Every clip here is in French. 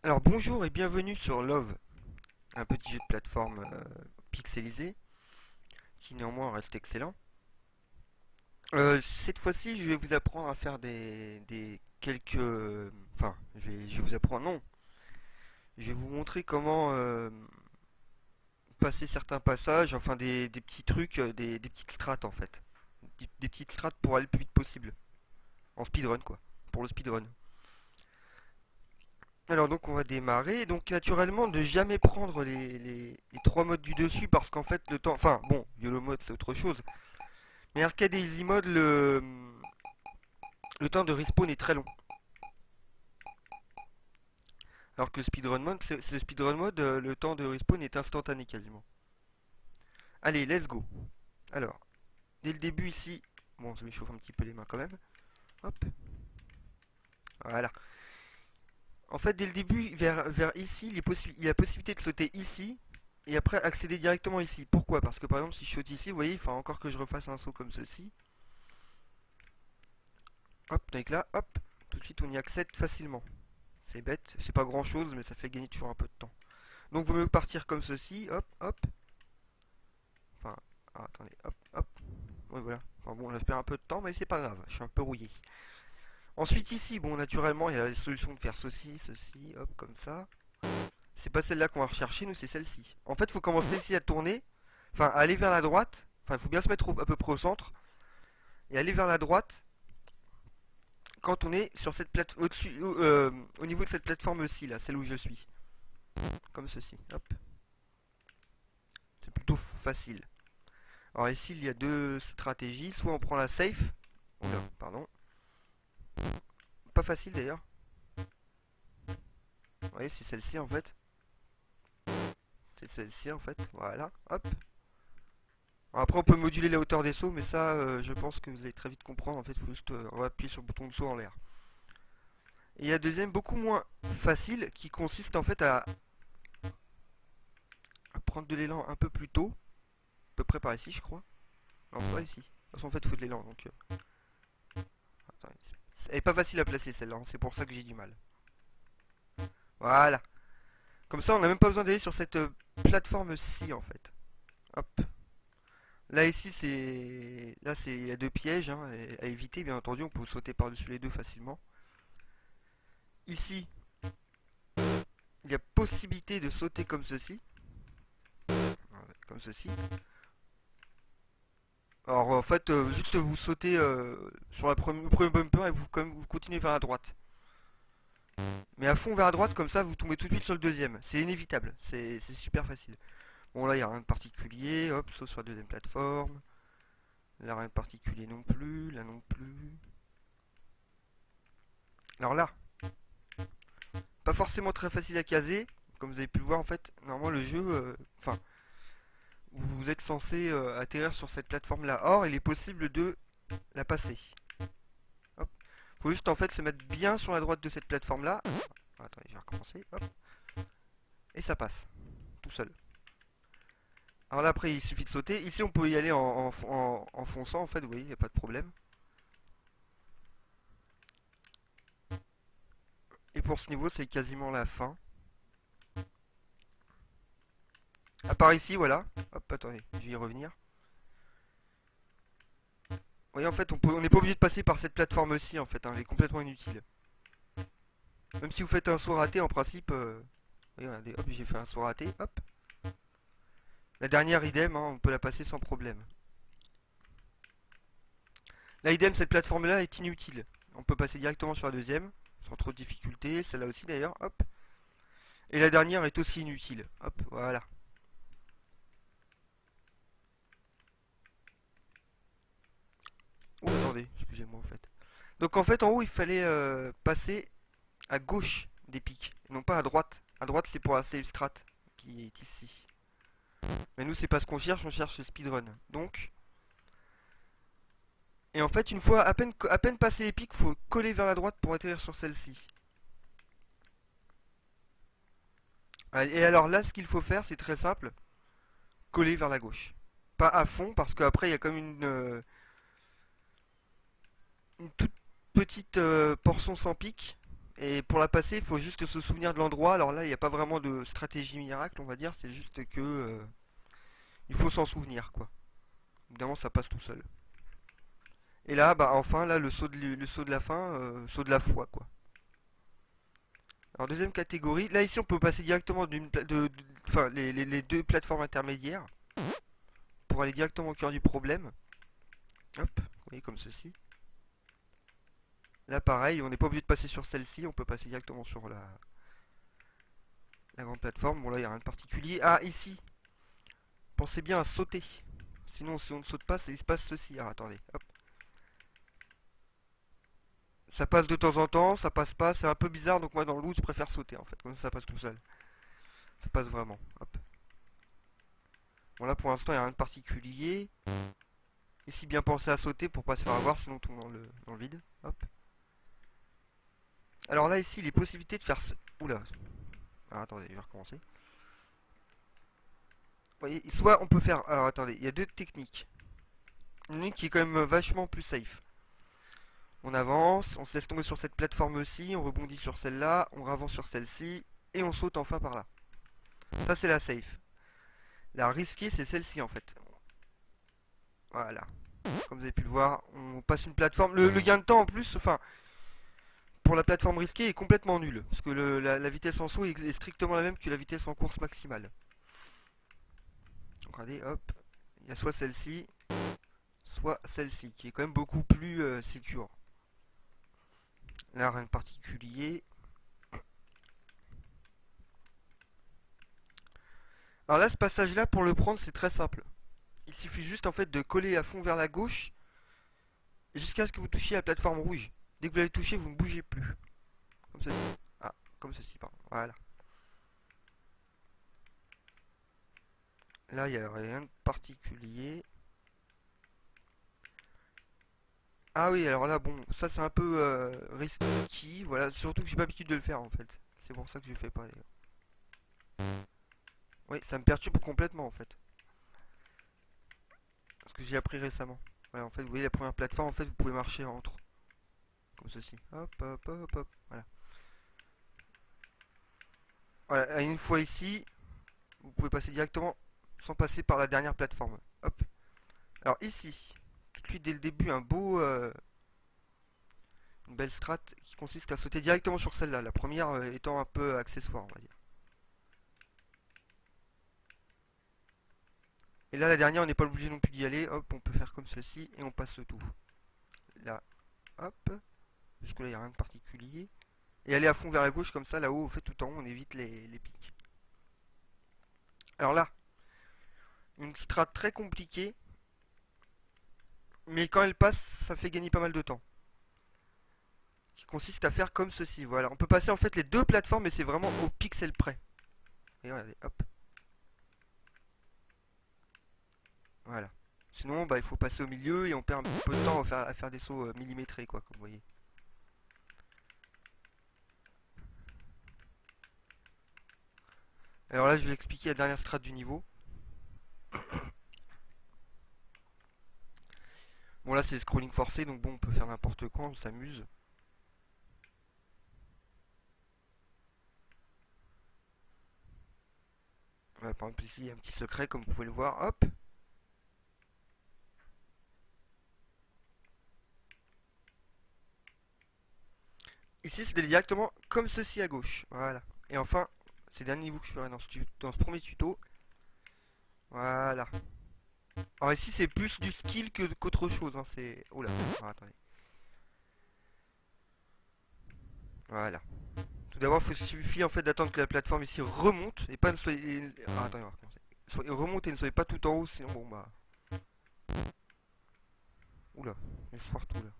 Alors bonjour et bienvenue sur Love, un petit jeu de plateforme pixelisé, qui néanmoins reste excellent. Cette fois-ci, je vais vous apprendre à faire des quelques... Enfin, je vais vous apprendre, non. Je vais vous montrer comment passer certains passages, enfin des petits trucs, des petites strats en fait. Des petites strats pour aller le plus vite possible. En speedrun quoi, pour le speedrun. Alors donc on va démarrer, donc naturellement ne jamais prendre les trois modes du dessus parce qu'en fait le temps, enfin bon, YOLO mode c'est autre chose, mais arcade et easy mode le temps de respawn est très long. Alors que speedrun mode, c'est le speedrun mode, le temps de respawn est instantané quasiment. Allez, let's go. Alors, dès le début ici, bon je m'échauffe un petit peu les mains quand même, hop, voilà. En fait dès le début, vers ici, il y a possibilité de sauter ici, et après accéder directement ici. Pourquoi? Parce que par exemple si je saute ici, vous voyez, il faut encore que je refasse un saut comme ceci. Hop, donc là, hop, tout de suite on y accède facilement. C'est bête, c'est pas grand chose, mais ça fait gagner toujours un peu de temps. Donc vous mieux partir comme ceci, hop, hop. Enfin, attendez, hop, hop. Ouais, voilà. Enfin bon, là je perds un peu de temps, mais c'est pas grave, je suis un peu rouillé. Ensuite ici, bon, naturellement, il y a la solution de faire ceci, ceci, hop, comme ça. C'est pas celle-là qu'on va rechercher, nous, c'est celle-ci. En fait, il faut commencer ici à tourner, enfin, à aller vers la droite. Enfin, il faut bien se mettre à peu près au centre. Et aller vers la droite quand on est sur cette plate au-dessus, au niveau de cette plateforme-ci, là, celle où je suis. Comme ceci, hop. C'est plutôt facile. Alors ici, il y a deux stratégies. Soit on prend la safe. Oula, pardon. Pas facile d'ailleurs. Vous voyez, c'est celle-ci en fait. C'est celle-ci en fait. Voilà, hop. Alors, après, on peut moduler la hauteur des sauts, mais ça, je pense que vous allez très vite comprendre. En fait, il faut juste appuyer sur le bouton de saut en l'air. Et il y a un deuxième beaucoup moins facile qui consiste en fait à prendre de l'élan un peu plus tôt. À peu près par ici, je crois. Non, pas ici. De toute façon, en fait, il faut de l'élan. Donc, attendez. Elle est pas facile à placer celle-là. Hein, c'est pour ça que j'ai du mal. Voilà. Comme ça, on n'a même pas besoin d'aller sur cette plateforme-ci, en fait. Hop. Là, ici, c'est... Là, il y a deux pièges hein, à éviter, bien entendu. On peut sauter par-dessus les deux facilement. Ici, il y a possibilité de sauter comme ceci. Voilà, comme ceci. Alors, en fait, juste vous sautez sur le premier bumper et vous continuez vers la droite. Mais à fond vers la droite, comme ça, vous tombez tout de suite sur le deuxième. C'est inévitable. C'est super facile. Bon, là, il n'y a rien de particulier. Hop, saut sur la deuxième plateforme. Là, rien de particulier non plus. Là non plus. Alors là, pas forcément très facile à caser. Comme vous avez pu le voir, en fait, normalement, le jeu... Enfin, vous êtes censé atterrir sur cette plateforme-là. Or, il est possible de la passer. Hop. Faut juste, en fait, se mettre bien sur la droite de cette plateforme-là. Attendez, je vais recommencer. Hop. Et ça passe. Tout seul. Alors là, après, il suffit de sauter. Ici, on peut y aller en fonçant, en fait, vous voyez, il n'y a pas de problème. Et pour ce niveau, c'est quasiment la fin. À part ici, voilà. Hop, attendez, je vais y revenir. Vous voyez, en fait, on n'est pas obligé de passer par cette plateforme-ci, en fait. Hein, elle est complètement inutile. Même si vous faites un saut raté, en principe... voyez, regardez, hop, j'ai fait un saut raté, hop. La dernière, idem, hein, on peut la passer sans problème. Là, idem, cette plateforme-là est inutile. On peut passer directement sur la deuxième, sans trop de difficulté. Celle-là aussi, d'ailleurs, hop. Et la dernière est aussi inutile. Hop, voilà. Oh, attendez, excusez-moi, en fait. Donc, en fait, en haut, il fallait passer à gauche des pics, et non pas à droite. À droite, c'est pour la save strat, qui est ici. Mais nous, c'est pas ce qu'on cherche, on cherche le speedrun. Donc... Et en fait, une fois à peine passé les pics, faut coller vers la droite pour atterrir sur celle-ci. Et alors là, ce qu'il faut faire, c'est très simple. Coller vers la gauche. Pas à fond, parce qu'après, il y a comme une toute petite portion sans pic. Et pour la passer, il faut juste se souvenir de l'endroit. Alors là, il n'y a pas vraiment de stratégie miracle, on va dire. C'est juste que il faut s'en souvenir, quoi. Évidemment, ça passe tout seul. Et là, bah enfin, là, le saut de la fin, saut de la foi, quoi. Alors deuxième catégorie, là ici on peut passer directement enfin les deux plateformes intermédiaires pour aller directement au cœur du problème. Hop, vous voyez comme ceci. Là pareil, on n'est pas obligé de passer sur celle-ci, on peut passer directement sur la grande plateforme. Bon là il n'y a rien de particulier. Ah ici, pensez bien à sauter. Sinon si on ne saute pas, il se passe ceci. Ah attendez, hop. Ça passe de temps en temps, ça passe pas, c'est un peu bizarre, donc moi dans le doute je préfère sauter en fait, comme ça passe tout seul. Ça passe vraiment. Hop. Bon là pour l'instant il n'y a rien de particulier. Ici bien penser à sauter pour pas se faire avoir, sinon on tombe dans le vide. Hop. Alors là ici les possibilités de faire... Oula. Ah, attendez, je vais recommencer. Vous voyez, soit on peut faire... Alors attendez, il y a deux techniques. Une qui est quand même vachement plus safe. On avance, on se laisse tomber sur cette plateforme-ci, on rebondit sur celle-là, on avance sur celle-ci, et on saute enfin par là. Ça c'est la safe. La risquée c'est celle-ci en fait. Voilà. Comme vous avez pu le voir, on passe une plateforme. Le gain de temps en plus, enfin, pour la plateforme risquée est complètement nul. Parce que la vitesse en saut est strictement la même que la vitesse en course maximale. Donc regardez, hop, il y a soit celle-ci, soit celle-ci, qui est quand même beaucoup plus sécure. Là, rien de particulier. Alors là, ce passage-là, pour le prendre, c'est très simple. Il suffit juste en fait de coller à fond vers la gauche jusqu'à ce que vous touchiez la plateforme rouge. Dès que vous l'avez touché, vous ne bougez plus. Comme ceci. Ah, comme ceci, pardon. Voilà. Là, il n'y a rien de particulier. Ah oui, alors là, bon, ça c'est un peu risky. Voilà, surtout que j'ai pas l'habitude de le faire en fait. C'est pour ça que je fais pas d'ailleurs. Oui, ça me perturbe complètement en fait. Parce que j'ai appris récemment. Ouais, en fait, vous voyez la première plateforme, en fait, vous pouvez marcher entre. Comme ceci. Hop, hop, hop, hop. Voilà. Voilà, et une fois ici, vous pouvez passer directement sans passer par la dernière plateforme. Hop. Alors ici, tout de suite dès le début, une belle strat qui consiste à sauter directement sur celle-là. La première étant un peu accessoire, on va dire. Et là, la dernière, on n'est pas obligé non plus d'y aller. Hop, on peut faire comme ceci et on passe le tout. Là, hop. Jusque là, il n'y a rien de particulier. Et aller à fond vers la gauche, comme ça, là-haut, au fait, tout en haut, on évite les pics. Alors là, une strat très compliquée. Mais quand elle passe, ça fait gagner pas mal de temps. Qui consiste à faire comme ceci. Voilà, on peut passer en fait les deux plateformes, mais c'est vraiment au pixel près. Et regardez, hop. Voilà. Sinon, bah, il faut passer au milieu et on perd un petit peu de temps à faire des sauts millimétrés, quoi, comme vous voyez. Alors là, je vais expliquer la dernière strat du niveau. Bon, là, c'est le scrolling forcé, donc bon, on peut faire n'importe quoi, on s'amuse. Voilà, par exemple, ici, il y a un petit secret, comme vous pouvez le voir. Hop. Ici, c'est directement comme ceci à gauche. Voilà. Et enfin, c'est le dernier niveau que je ferai dans ce premier tuto. Voilà. Alors ici, c'est plus du skill qu'autre chose. Hein. C'est... Oh là. Ah, attendez. Voilà. Tout d'abord, il suffit en fait d'attendre que la plateforme ici remonte et pas ne soyez. Ah, attendez, on va recommencer. Remontez, ne soyez pas tout en haut, sinon bon bah. Oula, je foire tout là.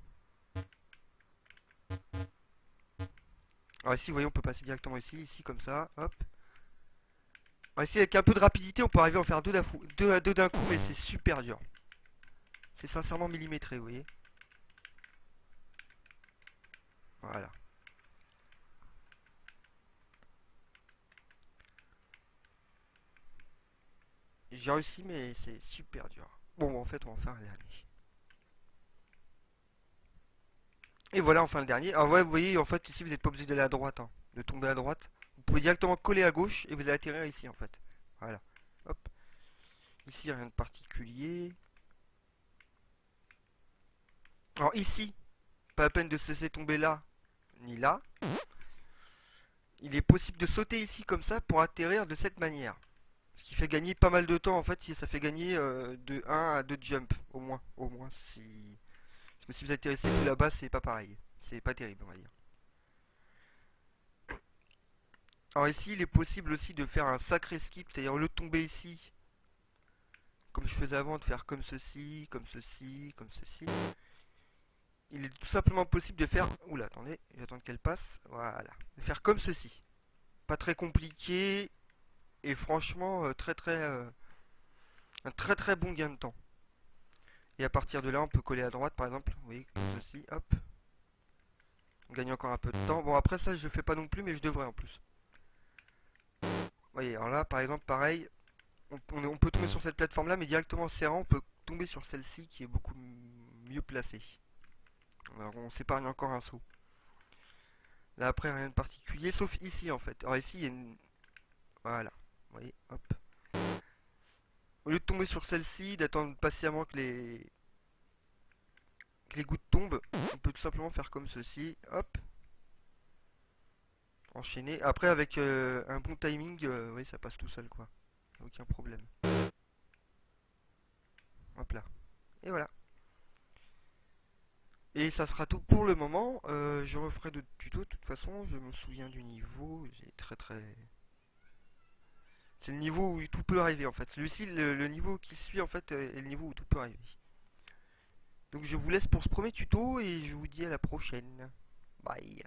Alors ici, vous voyez, on peut passer directement ici comme ça, hop. Alors ici, avec un peu de rapidité, on peut arriver à en faire deux d'un coup, mais c'est super dur. C'est sincèrement millimétré, vous voyez. Voilà. J'ai réussi, mais c'est super dur. Bon, en fait, on va en faire un dernier. Et voilà, enfin le dernier. Alors ouais, vous voyez, en fait, ici, vous n'êtes pas obligé d'aller à droite, hein, de tomber à droite. Vous pouvez directement coller à gauche et vous allez atterrir ici, en fait. Voilà. Hop. Ici, rien de particulier. Alors ici, pas la peine de se laisser tomber là, ni là. Il est possible de sauter ici comme ça pour atterrir de cette manière. Ce qui fait gagner pas mal de temps en fait, si ça fait gagner de 1 à 2 jumps au moins. Au moins si. Parce que si vous atterrissez tout là-bas, c'est pas pareil. C'est pas terrible, on va dire. Alors ici, il est possible aussi de faire un sacré skip, c'est-à-dire au lieu de tomber ici, comme je faisais avant, de faire comme ceci, comme ceci, comme ceci. Il est tout simplement possible de faire... Oula, attendez, j'attends qu'elle passe. Voilà. De faire comme ceci. Pas très compliqué. Et franchement, un très très bon gain de temps. Et à partir de là, on peut coller à droite, par exemple. Vous voyez, comme ceci, hop. On gagne encore un peu de temps. Bon, après ça, je le fais pas non plus, mais je devrais en plus. Vous voyez, alors là, par exemple, pareil. On peut tomber sur cette plateforme-là, mais directement en serrant, on peut tomber sur celle-ci qui est beaucoup mieux placée. Alors, on s'épargne encore un saut. Là, après, rien de particulier, sauf ici, en fait. Alors ici, il y a une... Voilà. Vous voyez, hop. Au lieu de tomber sur celle-ci, d'attendre patiemment que les gouttes tombent, on peut tout simplement faire comme ceci. Hop. Enchaîner. Après, avec un bon timing, oui, ça passe tout seul, quoi. Aucun problème. Hop là. Et voilà. Et ça sera tout pour le moment. Je referai d'autres tutos. De toute façon, je me souviens du niveau. J'ai très très... C'est le niveau où tout peut arriver en fait. Celui-ci, le niveau qui suit en fait, est le niveau où tout peut arriver. Donc je vous laisse pour ce premier tuto et je vous dis à la prochaine. Bye.